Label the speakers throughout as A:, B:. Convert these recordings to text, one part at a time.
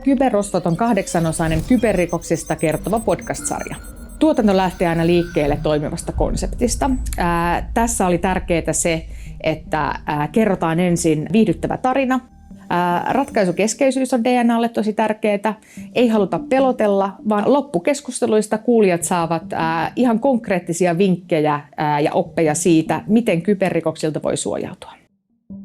A: Kyberrosvot on 8-osainen kyberrikoksista kertova podcast-sarja. Tuotanto lähtee aina liikkeelle toimivasta konseptista. Tässä oli tärkeää se, että kerrotaan ensin viihdyttävä tarina. Ratkaisukeskeisyys on DNAlle tosi tärkeää. Ei haluta pelotella, vaan loppukeskusteluista kuulijat saavat ihan konkreettisia vinkkejä ja oppeja siitä, miten kyberrikoksilta voi suojautua.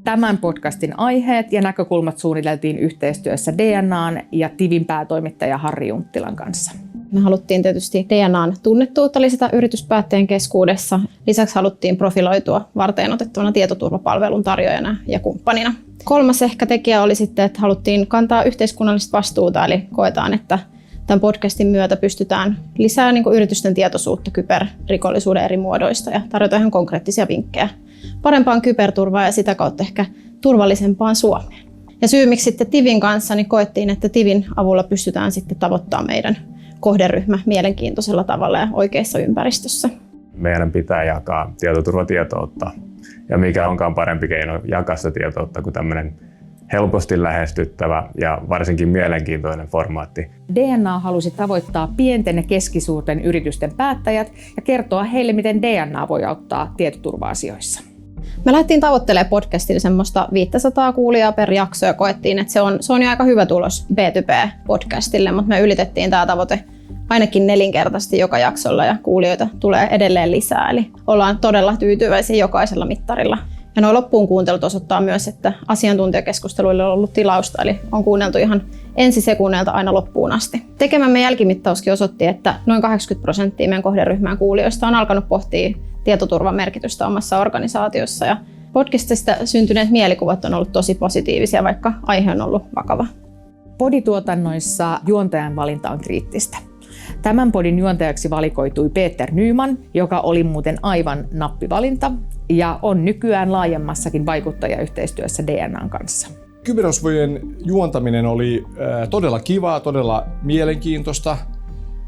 A: Tämän podcastin aiheet ja näkökulmat suunniteltiin yhteistyössä DNAn ja TiVin päätoimittaja Harri Junttilan kanssa.
B: Me haluttiin tietysti DNAn tunnettuutta lisätä yrityspäättäjien keskuudessa. Lisäksi haluttiin profiloitua varteenotettavana tietoturvapalvelun tarjoajana ja kumppanina. Kolmas ehkä tekijä oli sitten, että haluttiin kantaa yhteiskunnallista vastuuta, eli koetaan, että tämän podcastin myötä pystytään lisäämään yritysten tietoisuutta kyberrikollisuuden eri muodoista ja tarjota ihan konkreettisia vinkkejä parempaan kyberturvaan ja sitä kautta ehkä turvallisempaan Suomeen. Ja syy, miksi sitten TiVin kanssa, niin koettiin, että TiVin avulla pystytään sitten tavoittamaan meidän kohderyhmä mielenkiintoisella tavalla ja oikeassa ympäristössä.
C: Meidän pitää jakaa tietoturvatietoutta. Ja mikä onkaan parempi keino jakaa sitä tietoutta kuin tämmöinen helposti lähestyttävä ja varsinkin mielenkiintoinen formaatti.
A: DNA halusi tavoittaa pienten ja keskisuurten yritysten päättäjät ja kertoa heille, miten DNA voi auttaa tietoturva-asioissa.
B: Me lähdettiin tavoittelemaan podcastilla semmoista 500 kuulijaa per jakso ja koettiin, että se on jo aika hyvä tulos B2B-podcastille, mutta me ylitettiin tämä tavoite ainakin 4-kertaisesti joka jaksolla ja kuulijoita tulee edelleen lisää. Eli ollaan todella tyytyväisiä jokaisella mittarilla. Ja nuo loppuun kuuntelut osoittaa myös, että asiantuntijakeskusteluille on ollut tilausta, eli on kuunneltu ihan ensisekunneilta aina loppuun asti. Tekemämme jälkimittauskin osoitti, että noin 80% meidän kohderyhmän kuulijoista on alkanut pohtia tietoturvan merkitystä omassa organisaatiossa. Ja podcastista syntyneet mielikuvat on ollut tosi positiivisia, vaikka aihe on ollut vakava.
A: Podituotannoissa juontajan valinta on kriittistä. Tämän podin juontajaksi valikoitui Peter Nyman, joka oli muuten aivan nappivalinta ja on nykyään laajemmassakin vaikuttajayhteistyössä DNAn kanssa.
D: Kyberrosvojen juontaminen oli todella kivaa, todella mielenkiintoista,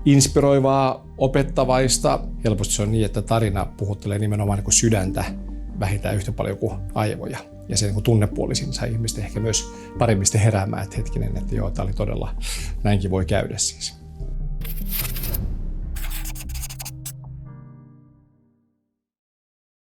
D: inspiroivaa, opettavaista. Helposti se on niin, että tarina puhuttelee nimenomaan niin sydäntä vähintään yhtä paljon kuin aivoja. Ja se niin tunnepuolisin sai ihmisten ehkä myös paremmin heräämään, että hetkinen, että joo, tämä oli todella, näinkin voi käydä siis.